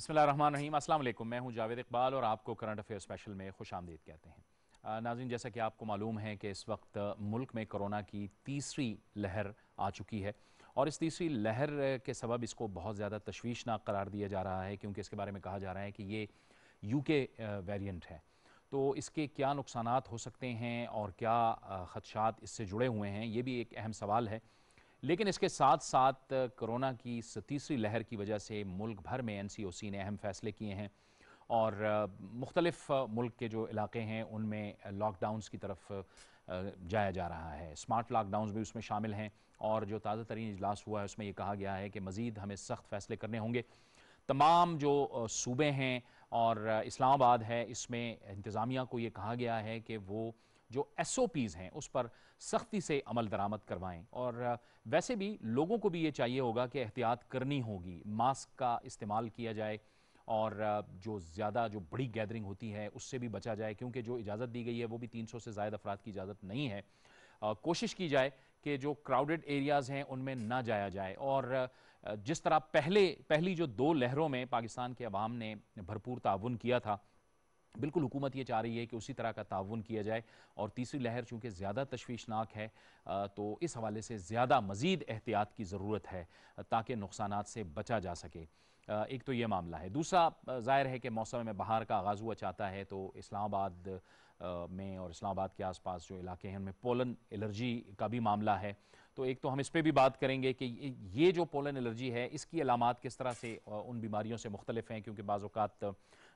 بسم اللہ الرحمن الرحیم۔ السلام علیکم، میں ہوں جاوید اقبال اور آپ کو کرنٹ افیئر اسپیشل میں خوش آمدید کہتے ہیں۔ ناظرین، جیسا کہ آپ کو معلوم ہے کہ اس وقت ملک میں کرونا کی تیسری لہر آ چکی ہے، اور اس تیسری لہر کے سبب اس کو بہت زیادہ تشویشناک قرار دیا جا رہا ہے، کیونکہ اس کے بارے میں کہا جا رہا ہے کہ یہ یو کے ویریئنٹ ہے۔ تو اس کے کیا نقصانات ہو سکتے ہیں اور کیا خدشات اس سے جڑے ہوئے ہیں، یہ بھی ایک اہم سوال ہے۔ لیکن اس کے ساتھ ساتھ کرونا کی اس تیسری لہر کی وجہ سے ملک بھر میں NCOC نے اہم فیصلے کیے ہیں، اور مختلف ملک کے جو علاقے ہیں ان میں لاک ڈاؤنز کی طرف جایا جا رہا ہے۔ سمارٹ لاک ڈاؤنز بھی اس میں شامل ہیں، اور جو تازہ ترین اجلاس ہوا ہے اس میں یہ کہا گیا ہے کہ مزید ہمیں سخت فیصلے کرنے ہوں گے۔ تمام جو صوبے ہیں اور اسلام آباد ہے، اس میں انتظامیہ کو یہ کہا گیا ہے کہ وہ جو SOPs ہیں اس پر سختی سے عمل درآمد کروائیں، اور ویسے بھی لوگوں کو بھی یہ چاہیے ہوگا کہ احتیاط کرنی ہوگی، ماسک کا استعمال کیا جائے، اور جو زیادہ جو بڑی گیدرنگ ہوتی ہے اس سے بھی بچا جائے، کیونکہ جو اجازت دی گئی ہے وہ بھی 300 سے زائد افراد کی اجازت نہیں ہے۔ کوشش کی جائے کہ جو کراؤڈڈ ایریاز ہیں ان میں نہ جایا جائے، اور جس طرح پہلی جو 2 لہروں میں پاکستان کے عوام نے بھرپور تعاون کیا تھا، بالکل حکومت یہ چاہ رہی ہے کہ اسی طرح کا تعاون کیا جائے، اور تیسری لہر چونکہ زیادہ تشویشناک ہے تو اس حوالے سے زیادہ مزید احتیاط کی ضرورت ہے تاکہ نقصانات سے بچا جا سکے۔ ایک تو یہ معاملہ ہے۔ دوسرا ظاہر ہے کہ موسم میں بہار کا آغاز ہوا چاہتا ہے، تو اسلام آباد میں اور اسلام آباد کے آس پاس جو علاقے ہیں ان میں پولن الرجی کا بھی معاملہ ہے۔ تو ایک تو ہم اس پہ بھی بات کریں گے کہ یہ جو پولن الرجی ہے اس کی علامات کس طرح سے ان بیماریوں سے مختلف ہیں، کیونکہ بعض اوقات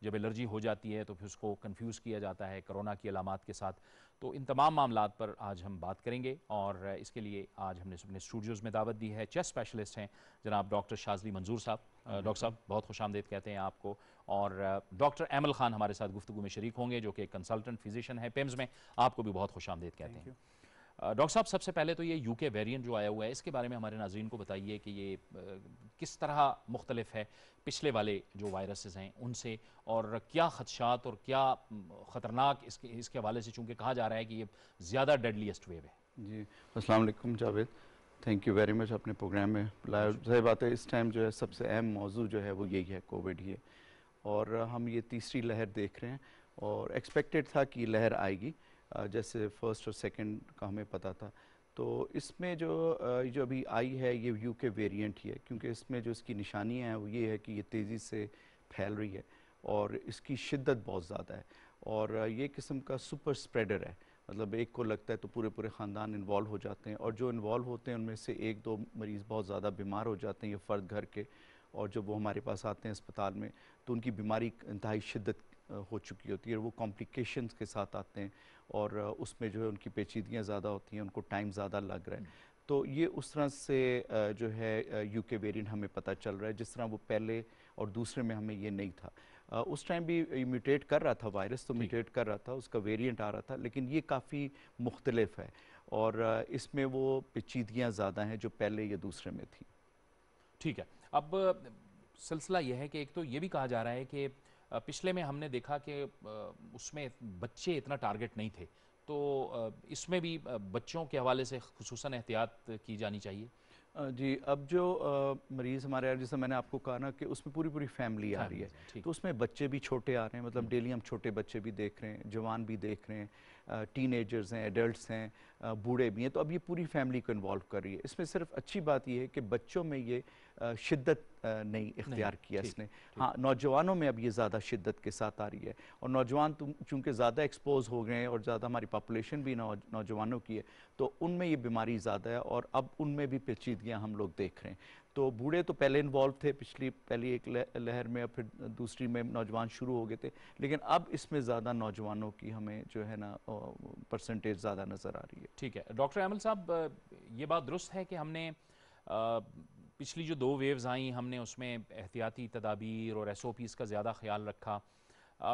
جب الرجی ہو جاتی ہے تو پھر اس کو کنفیوز کیا جاتا ہے کرونا کی علامات کے ساتھ۔ تو ان تمام معاملات پر آج ہم بات کریں گے، اور اس کے لیے آج ہم نے اپنے اسٹوڈیوز میں دعوت دی ہے۔ چیسٹ اسپیشلسٹ ہیں جناب ڈاکٹر شاذلی منظور صاحب۔ ڈاکٹر صاحب بہت خوش آمدید کہتے ہیں آپ کو، اور ڈاکٹر ایمل خان ہمارے ساتھ گفتگو میں شریک ہوں گے جو کہ کنسلٹنٹ فزیشین ہے پیمز میں، آپ کو بھی بہت خوش آمدید کہتے ہیں۔ ڈاکٹر صاحب، سب سے پہلے تو یہ یو کے ویریئنٹ جو آیا ہوا ہے اس کے بارے میں ہمارے ناظرین کو بتائیے کہ یہ کس طرح مختلف ہے پچھلے والے جو وائرسز ہیں ان سے، اور کیا خدشات اور کیا خطرناک اس کے حوالے سے، چونکہ کہا جا رہا ہے کہ یہ زیادہ ڈیڈلیسٹ ویو ہے۔ جی السلام علیکم Javed, thank you very much اپنے پروگرام میں بلایا۔ ظاہر بات ہے اس ٹائم جو ہے سب سے اہم موضوع جو ہے وہ یہی ہے، کووڈ ہی ہے، اور ہم یہ تیسری لہر دیکھ رہے ہیں، اور ایکسپیکٹڈ تھا کہ لہر آئے گی، جیسے فرسٹ اور سیکنڈ کا ہمیں پتہ تھا۔ تو اس میں جو ابھی آئی ہے یہ یو کے ویریئنٹ ہی ہے، کیونکہ اس میں جو اس کی نشانیاں ہیں وہ یہ ہے کہ یہ تیزی سے پھیل رہی ہے اور اس کی شدت بہت زیادہ ہے، اور یہ قسم کا سپر سپریڈر ہے، مطلب ایک کو لگتا ہے تو پورے خاندان انوالو ہو جاتے ہیں، اور جو انوالو ہوتے ہیں ان میں سے 1-2 مریض بہت زیادہ بیمار ہو جاتے ہیں، یہ فرد گھر کے، اور جب وہ ہمارے پاس آتے ہیں اسپتال میں تو ان کی بیماری انتہائی شدت ہو چکی ہوتی ہے، اور وہ کمپلیکیشنز کے ساتھ آتے ہیں، اور اس میں جو ہے ان کی پیچیدگیاں زیادہ ہوتی ہیں، ان کو ٹائم زیادہ لگ رہا ہے۔ تو یہ اس طرح سے جو ہے یو کے ویریئنٹ ہمیں پتہ چل رہا ہے، جس طرح وہ پہلے اور دوسرے میں ہمیں یہ نہیں تھا۔ اس ٹائم بھی میوٹیٹ کر رہا تھا وائرس، تو میوٹیٹ کر رہا تھا، اس کا ویریئنٹ آ رہا تھا، لیکن یہ کافی مختلف ہے، اور اس میں وہ پیچیدگیاں زیادہ ہیں جو پہلے یا دوسرے میں تھیں۔ ٹھیک ہے، اب سلسلہ یہ ہے کہ ایک تو یہ بھی کہا جا رہا ہے کہ پچھلے میں ہم نے دیکھا کہ اس میں بچے اتنا ٹارگٹ نہیں تھے، تو اس میں بھی بچوں کے حوالے سے خصوصاً احتیاط کی جانی چاہیے۔ جی، اب جو مریض ہمارے آ رہے ہیں، جیسے میں نے آپ کو کہا نا کہ اس میں پوری فیملی آ رہی ہے، ٹھیک، تو اس میں بچے بھی چھوٹے آ رہے ہیں، مطلب ڈیلی ہم چھوٹے بچے بھی دیکھ رہے ہیں، جوان بھی دیکھ رہے ہیں، ٹین ایجرز ہیں، ایڈلٹس ہیں، بوڑھے بھی ہیں، تو اب یہ پوری فیملی کو انوالو کر رہی ہے۔ اس میں صرف اچھی بات یہ ہے کہ بچوں میں یہ شدت نہیں اختیار کیا اس نے، ہاں نوجوانوں میں اب یہ زیادہ شدت کے ساتھ آ رہی ہے، اور نوجوان چونکہ زیادہ ایکسپوز ہو گئے ہیں اور زیادہ ہماری پاپولیشن بھی نوجوانوں کی ہے، تو ان میں یہ بیماری زیادہ ہے، اور اب ان میں بھی پیچیدگیاں ہم لوگ دیکھ رہے ہیں۔ تو بوڑھے تو پہلے انوالو تھے پہلی ایک لہر میں، اور پھر دوسری میں نوجوان شروع ہو گئے تھے، لیکن اب اس میں زیادہ نوجوانوں کی ہمیں جو ہے نا پرسنٹیج زیادہ نظر آ رہی ہے۔ ٹھیک ہے ڈاکٹر ایمل صاحب، یہ بات درست ہے کہ ہم نے پچھلی جو 2 ویوز آئیں ہم نے اس میں احتیاطی تدابیر اور SOPs کا زیادہ خیال رکھا،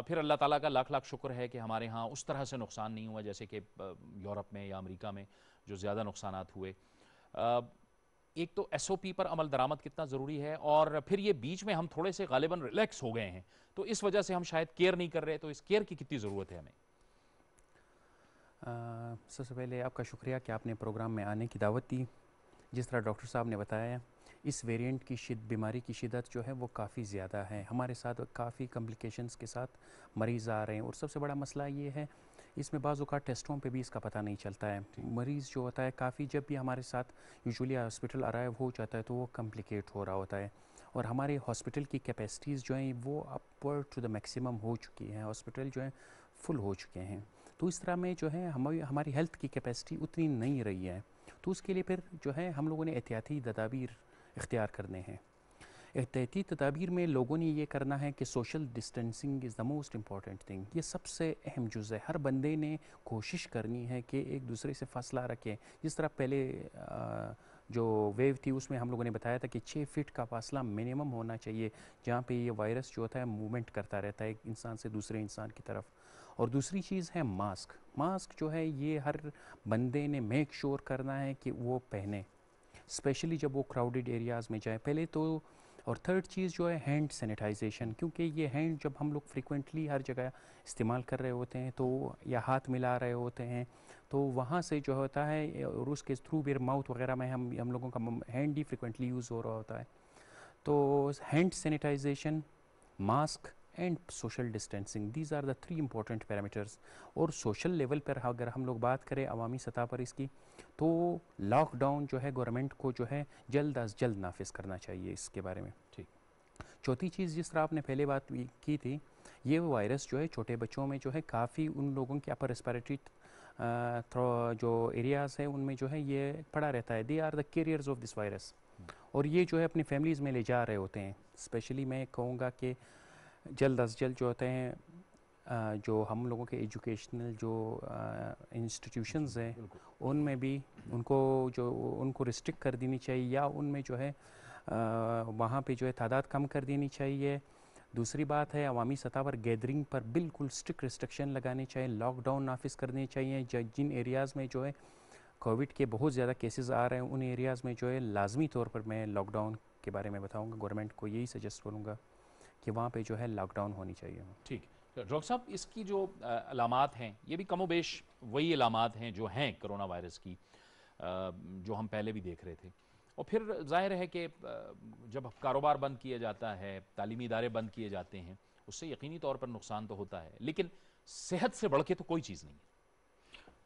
پھر اللہ تعالیٰ کا لاکھ لاکھ شکر ہے کہ ہمارے ہاں اس طرح سے نقصان نہیں ہوا جیسے کہ یورپ میں یا امریکہ میں جو زیادہ نقصانات ہوئے۔ ایک تو SOP پر عمل درآمد کتنا ضروری ہے، اور پھر یہ بیچ میں ہم تھوڑے سے غالباً ریلیکس ہو گئے ہیں، تو اس وجہ سے ہم شاید کیئر نہیں کر رہے، تو اس کیئر کی کتنی ضرورت ہے ہمیں؟ سب سے پہلے آپ کا شکریہ کہ آپ نے پروگرام میں آنے کی دعوت دی۔ جس طرح ڈاکٹر صاحب نے بتایا ہے، اس ویریئنٹ کی بیماری کی شدت جو ہے وہ کافی زیادہ ہے. ہمارے ساتھ کافی کمپلیکیشنز کے ساتھ مریض آ رہے ہیں, اور سب سے بڑا مسئلہ یہ ہے اس میں بعض اوقات ٹیسٹوں پہ بھی اس کا پتہ نہیں چلتا ہے. مریض جو ہوتا ہے کافی جب بھی ہمارے ساتھ یوزولی ہاسپٹل ارائیو ہو جاتا ہے تو وہ کمپلیکیٹ ہو رہا ہوتا ہے, اور ہمارے ہاسپٹل کی کیپیسٹیز جو ہیں وہ اپورڈ ٹو دا میکسیمم ہو چکی ہیں, ہاسپٹل جو ہیں فل ہو چکے ہیں. تو اس طرح میں جو ہے ہماری ہیلتھ کی کیپیسٹی اتنی نہیں رہی ہے, تو اس کے لیے پھر جو ہے ہم لوگوں نے احتیاطی تدابیر اختیار کرنے ہیں. احتیاطی تدابیر میں لوگوں نے یہ کرنا ہے کہ social distancing is the most important thing. یہ سب سے اہم جز ہے. ہر بندے نے کوشش کرنی ہے کہ ایک دوسرے سے فاصلہ رکھے. جس طرح پہلے جو ویو تھی اس میں ہم لوگوں نے بتایا تھا کہ 6 فٹ کا فاصلہ منیمم ہونا چاہیے جہاں پہ یہ وائرس جو ہوتا ہے موومنٹ کرتا رہتا ہے ایک انسان سے دوسرے انسان کی طرف. اور دوسری چیز ہے ماسک. ماسک جو ہے یہ ہر بندے نے میک شور کرنا ہے کہ وہ پہنے, اسپیشلی جب وہ کراؤڈڈ ایریاز میں جائیں پہلے تو. اور تھرڈ چیز جو ہے ہینڈ سینیٹائزیشن, کیونکہ یہ ہینڈ جب ہم لوگ فریکوینٹلی ہر جگہ استعمال کر رہے ہوتے ہیں تو یا ہاتھ ملا رہے ہوتے ہیں تو وہاں سے جو ہوتا ہے, اور اس کے تھرو بھی ماؤتھ وغیرہ میں ہم لوگوں کا ہینڈ ہی فریکوینٹلی یوز ہو رہا ہوتا ہے. تو hand sanitisation, mask and social distancing, these are the 3 important parameters. اور سوشل لیول پر اگر ہم لوگ بات کریں عوامی سطح پر اس کی, تو لاک ڈاؤن جو ہے گورنمنٹ کو جو ہے جلد از جلد نافذ کرنا چاہیے اس کے بارے میں. ٹھیک. چوتھی چیز جس طرح آپ نے پہلے بات کی تھی, یہ وائرس جو ہے چھوٹے بچوں میں جو ہے کافی ان لوگوں کے اپر ریسپیریٹری جو ایریاز ہیں ان میں جو ہے یہ پڑا رہتا ہے. They are the carriers of this virus, اور یہ جو ہے اپنی فیملیز میں لے جا رہے ہوتے ہیں. اسپیشلی میں کہوں گا کہ جلد از جلد جو ہوتے ہیں جو ہم لوگوں کے ایجوکیشنل جو انسٹیٹیوشنز ہیں ان میں بھی ان کو ریسٹرکٹ کر دینی چاہیے, یا ان میں جو ہے وہاں پہ جو ہے تعداد کم کر دینی چاہیے. دوسری بات ہے عوامی سطح پر گیدرنگ پر بالکل اسٹرکٹ ریسٹرکشن لگانے چاہیے, لاک ڈاؤن نافذ کرنے چاہیے. جن ایریاز میں جو ہے کووڈ کے بہت زیادہ کیسز آ رہے ہیں ان ایریاز میں جو ہے لازمی طور پر میں لاک ڈاؤن کے بارے میں بتاؤں گا. گورنمنٹ کو یہی سجیسٹ کروں گا کہ وہاں پہ جو ہے لاک ڈاؤن ہونی چاہیے. ٹھیک. ڈاکٹر صاحب اس کی جو علامات ہیں یہ بھی کم و بیش وہی علامات ہیں جو ہیں کرونا وائرس کی, جو ہم پہلے بھی دیکھ رہے تھے. اور پھر ظاہر ہے کہ جب کاروبار بند کیا جاتا ہے, تعلیمی ادارے بند کیے جاتے ہیں, اس سے یقینی طور پر نقصان تو ہوتا ہے, لیکن صحت سے بڑھ کے تو کوئی چیز نہیں ہے.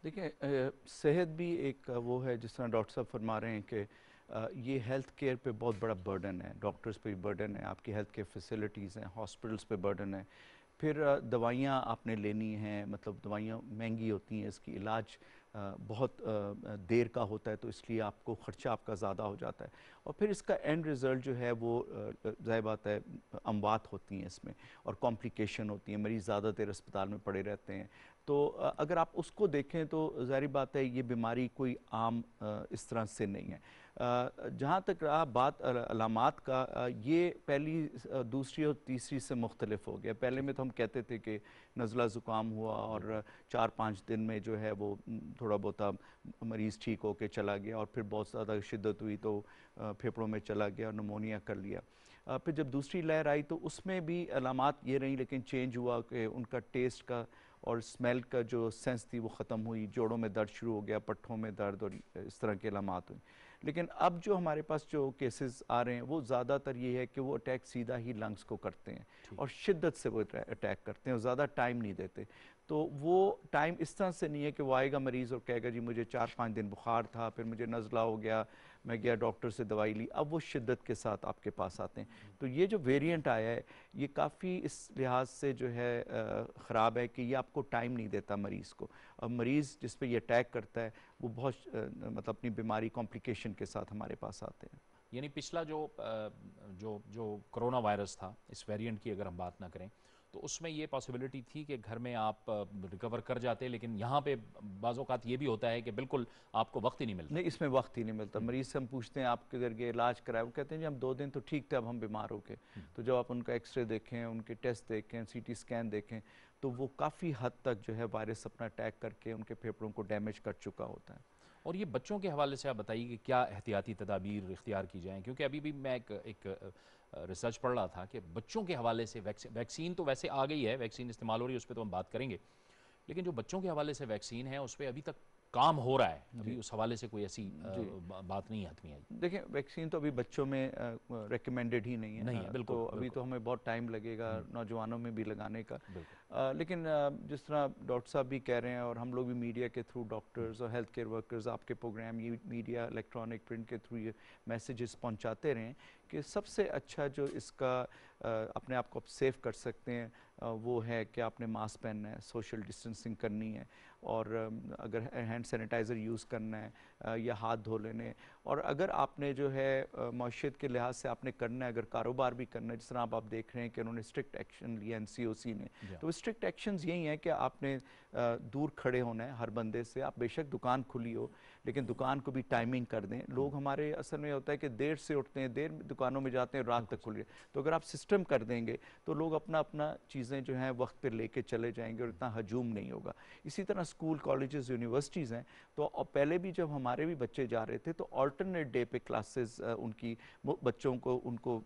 دیکھیں صحت بھی ایک وہ ہے جس طرح ڈاکٹر صاحب فرما رہے ہیں کہ یہ ہیلتھ کیئر پہ بہت بڑا برڈن ہے, ڈاکٹرز پہ بھی برڈن ہے, آپ کی ہیلتھ کیئر فیسلٹیز ہیں, ہاسپٹلس پہ برڈن ہے. پھر دوائیاں آپ نے لینی ہیں, مطلب دوائیاں مہنگی ہوتی ہیں, اس کی علاج بہت دیر کا ہوتا ہے تو اس لیے آپ کو خرچہ آپ کا زیادہ ہو جاتا ہے. اور پھر اس کا اینڈ ریزلٹ جو ہے وہ ظاہر بات ہے اموات ہوتی ہیں اس میں, اور کمپلیکیشن ہوتی ہیں, مریض زیادہ دیر اسپتال میں پڑے رہتے ہیں. تو اگر آپ اس کو دیکھیں تو ظاہری بات ہے یہ بیماری کوئی عام اس طرح سے نہیں ہے. جہاں تک رہا بات علامات کا, یہ پہلی دوسری اور تیسری سے مختلف ہو گیا. پہلے میں تو ہم کہتے تھے کہ نزلہ زکام ہوا اور 4-5 دن میں جو ہے وہ تھوڑا بہت مریض ٹھیک ہو کے چلا گیا, اور پھر بہت زیادہ شدت ہوئی تو پھیپھڑوں میں چلا گیا اور نمونیا کر لیا. پھر جب دوسری لہر آئی تو اس میں بھی علامات یہ رہیں, لیکن چینج ہوا کہ ان کا ٹیسٹ کا اور اسمیل کا جو سینس تھی وہ ختم ہوئی, جوڑوں میں درد شروع ہو گیا, پٹھوں میں درد, اور اس طرح کے علامات ہوئی. لیکن اب جو ہمارے پاس جو کیسز آ رہے ہیں وہ زیادہ تر یہ ہے کہ وہ اٹیک سیدھا ہی لنگز کو کرتے ہیں, اور شدت سے وہ اٹیک کرتے ہیں, اور زیادہ ٹائم نہیں دیتے. تو وہ ٹائم اس طرح سے نہیں ہے کہ وہ آئے گا مریض اور کہے گا جی مجھے 4-5 دن بخار تھا, پھر مجھے نزلہ ہو گیا, میں گیا ڈاکٹر سے دوائی لی. اب وہ شدت کے ساتھ آپ کے پاس آتے ہیں. تو یہ جو ویریئنٹ آیا ہے یہ کافی اس لحاظ سے جو ہے خراب ہے کہ یہ آپ کو ٹائم نہیں دیتا مریض کو. اور مریض جس پہ یہ اٹیک کرتا ہے وہ بہت مطلب اپنی بیماری کمپلیکیشن کے ساتھ ہمارے پاس آتے ہیں. یعنی پچھلا جو کرونا وائرس تھا اس ویریئنٹ کی اگر ہم بات نہ کریں تو اس میں یہ پاسبلٹی تھی کہ گھر میں آپ ریکور کر جاتے, لیکن یہاں پہ بعض اوقات یہ بھی ہوتا ہے کہ بالکل آپ کو وقت ہی نہیں ملتا. نہیں, اس میں وقت ہی نہیں ملتا. مریض سے ہم پوچھتے ہیں آپ کے گھر کے علاج کرائے, وہ کہتے ہیں جی ہم 2 دن تو ٹھیک تھے, اب ہم بیمار ہو گئے. تو جب آپ ان کا ایکس رے دیکھیں, ان کے ٹیسٹ دیکھیں, سی ٹی اسکین دیکھیں, تو وہ کافی حد تک جو ہے وائرس اپنا اٹیک کر کے ان کے پھیپھڑوں کو ڈیمیج کر چکا ہوتا ہے. اور یہ بچوں کے حوالے سے آپ بتائیے کہ کیا احتیاطی تدابیر اختیار کی جائیں, کیونکہ ابھی بھی میں ایک ریسرچ پڑھ رہا تھا کہ بچوں کے حوالے سے ویکسین تو ویسے آ گئی ہے, ویکسین استعمال ہو رہی ہے, اس پہ تو ہم بات کریں گے, لیکن جو بچوں کے حوالے سے ویکسین ہے اس پہ ابھی تک کام ہو رہا ہے ابھی اس حوالے سے کوئی ایسی بات نہیں ہاتھ میں آئی؟ دیکھیں ویکسین تو ابھی بچوں میں ریکمینڈڈ ہی نہیں ہے، بالکل، تو ابھی تو ہمیں بہت ٹائم لگے گا نوجوانوں میں بھی لگانے کا، لیکن جس طرح ڈاکٹر صاحب بھی کہہ رہے ہیں اور ہم لوگ بھی میڈیا کے تھرو ڈاکٹرز اور ہیلتھ کیئر ورکرز آپ کے پروگرام یہ میڈیا الیکٹرانک پرنٹ کے تھرو یہ میسیجز پہنچاتے رہیں کہ سب سے اچھا جو اس کا اپنے آپ کو آپ سیف کر سکتے ہیں وہ ہے کہ آپ نے ماسک پہننا ہے، سوشل ڈسٹنسنگ کرنی ہے، اور اگر ہینڈ سینیٹائزر یوز کرنا ہے یا ہاتھ دھو لینے، اور اگر آپ نے جو ہے معیشت کے لحاظ سے آپ نے کرنا ہے، اگر کاروبار بھی کرنا ہے، جس طرح آپ دیکھ رہے ہیں کہ انہوں نے اسٹرکٹ ایکشن لیا NCOC نے، تو اسٹرکٹ ایکشنز یہی ہیں کہ آپ نے دور کھڑے ہونا ہے ہر بندے سے، آپ بے شک دکان کھلی ہو لیکن دکان کو بھی ٹائمنگ کر دیں. لوگ ہمارے اصل میں ہوتا ہے کہ دیر سے اٹھتے ہیں، دیر دکانوں میں جاتے ہیں، رات تک کھل رہی ہے، تو اگر آپ سسٹم کر دیں گے تو لوگ اپنا چیزیں جو ہیں وقت پہ لے کے چلے جائیں گے اور اتنا ہجوم نہیں ہوگا. اسی طرح اسکول کالجز یونیورسٹیز ہیں، تو پہلے بھی جب ہمارے بھی بچے جا رہے تھے تو آلٹرنیٹ ڈے پہ کلاسز ان کی بچوں کو ان کو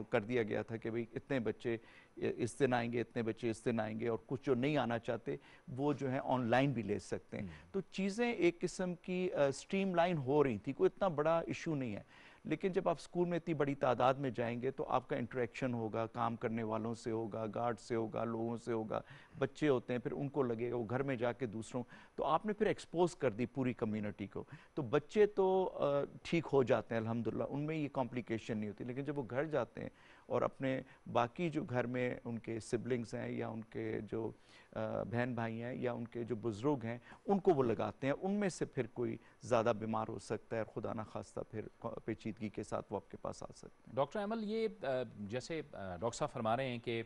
کر دیا گیا تھا کہ بھئی اتنے بچے اس دن آئیں گے، اتنے بچے اس دن آئیں گے، اور کچھ جو نہیں آنا چاہتے وہ جو ہے آن لائن بھی لے سکتے ہیں. تو چیزیں ایک قسم کی سٹریم لائن ہو رہی تھی، کوئی اتنا بڑا ایشو نہیں ہے. لیکن جب آپ اسکول میں اتنی بڑی تعداد میں جائیں گے تو آپ کا انٹریکشن ہوگا، کام کرنے والوں سے ہوگا، گارڈ سے ہوگا، لوگوں سے ہوگا، بچے ہوتے ہیں پھر ان کو لگے گا، وہ گھر میں جا کے دوسروں، تو آپ نے پھر ایکسپوز کر دی پوری کمیونٹی کو. تو بچے تو ٹھیک ہو جاتے ہیں الحمدللہ، ان میں یہ کمپلیکیشن نہیں ہوتی، لیکن جب وہ گھر جاتے ہیں اور اپنے باقی جو گھر میں ان کے سبلنگز ہیں یا ان کے جو بہن بھائی ہیں یا ان کے جو بزرگ ہیں ان کو وہ لگاتے ہیں، ان میں سے پھر کوئی زیادہ بیمار ہو سکتا ہے، خدا نہ خواستہ پھر پیچیدگی کے ساتھ وہ آپ کے پاس آ سکتے ہیں. ڈاکٹر ایمل، یہ جیسے ڈاکٹر صاحب فرما رہے ہیں کہ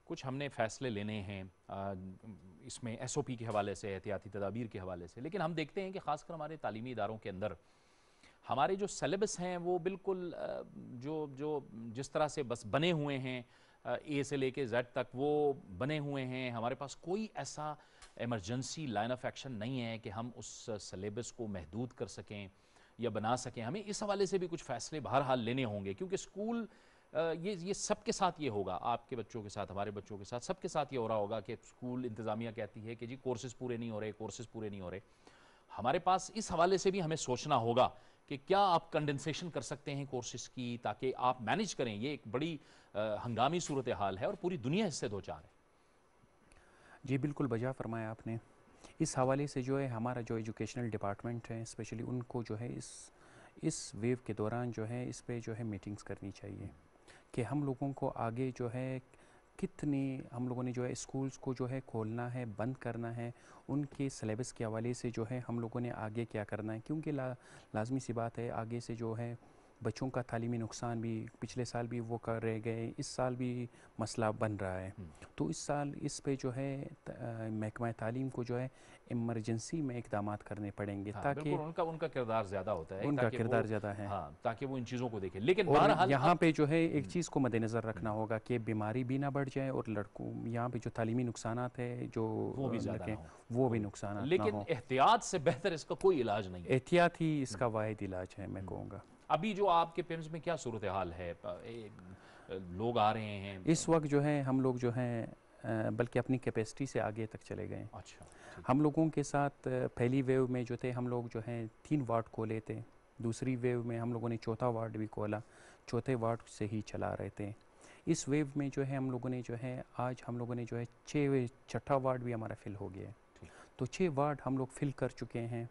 کچھ ہم نے فیصلے لینے ہیں اس میں SOP کے حوالے سے، احتیاطی تدابیر کے حوالے سے، لیکن ہم دیکھتے ہیں کہ خاص کر ہمارے تعلیمی اداروں کے اندر ہمارے جو سیلیبس ہیں وہ بالکل جو جس طرح سے بس بنے ہوئے ہیں A سے لے کے Z تک وہ بنے ہوئے ہیں. ہمارے پاس کوئی ایسا ایمرجنسی لائن آف ایکشن نہیں ہے کہ ہم اس سیلیبس کو محدود کر سکیں یا بنا سکیں. ہمیں اس حوالے سے بھی کچھ فیصلے بہرحال لینے ہوں گے، کیونکہ اسکول یہ سب کے ساتھ یہ ہوگا، آپ کے بچوں کے ساتھ، ہمارے بچوں کے ساتھ، سب کے ساتھ یہ ہو رہا ہوگا کہ اسکول انتظامیہ کہتی ہے کہ جی کورسز پورے نہیں ہو رہے. ہمارے پاس اس حوالے سے بھی ہمیں سوچنا ہوگا کہ کیا آپ کنڈنسیشن کر سکتے ہیں کورسز کی تاکہ آپ مینج کریں. یہ ایک بڑی ہنگامی صورتحال ہے اور پوری دنیا اس سے دوچار ہے. جی بالکل بجا فرمایا آپ نے. اس حوالے سے جو ہے ہمارا جو ایجوکیشنل ڈپارٹمنٹ ہے اسپیشلی ان کو جو ہے اس ویو کے دوران جو ہے اس پہ جو ہے میٹنگز کرنی چاہیے کہ ہم لوگوں کو آگے جو ہے کتنی ہم لوگوں نے جو ہے اسکولز کو جو ہے کھولنا ہے، بند کرنا ہے، ان کے سلیبس کے حوالے سے جو ہے ہم لوگوں نے آگے کیا کرنا ہے، کیونکہ لازمی سی بات ہے آگے سے جو ہے بچوں کا تعلیمی نقصان بھی پچھلے سال بھی وہ کر رہ گئے، اس سال بھی مسئلہ بن رہا ہے. تو اس سال اس پہ جو ہے محکمہ تعلیم کو جو ہے ایمرجنسی میں اقدامات کرنے پڑیں گے تاکہ بالکل ان کا کردار زیادہ ہوتا ہے، ان کا کردار زیادہ ہے، تاکہ وہ ان چیزوں کو دیکھیں. لیکن اور یہاں پہ جو ہے ایک چیز کو مد نظر رکھنا ہوگا کہ بیماری بھی نہ بڑھ جائے اور لڑکوں یہاں پہ جو تعلیمی نقصانات ہے جو وہ بھی زیادہ نہ ہوں، وہ بھی نقصانات نہ لیکن ہوں. احتیاط سے بہتر اس کا کوئی علاج نہیں ہے. احتیاط ہی اس کا واحد علاج ہے میں کہوں گا. ابھی جو آپ کے پیمز میں کیا صورتحال ہے؟ لوگ آ رہے ہیں اس وقت جو ہے ہم لوگ جو ہیں بلکہ اپنی کیپیسٹی سے آگے تک چلے گئے. اچھا، ہم لوگوں کے ساتھ پہلی ویو میں جو تھے ہم لوگ جو ہیں 3 وارڈ کھولے تھے، دوسری ویو میں ہم لوگوں نے 4تھا وارڈ بھی کھولا، 4تھے وارڈ سے ہی چلا رہے تھے. اس ویو میں جو ہے ہم لوگوں نے جو ہے آج ہم لوگوں نے جو ہے 6 چھٹا وارڈ بھی ہمارا فل ہو گیا ہے. تو 6 وارڈ ہم لوگ فل کر چکے ہیں.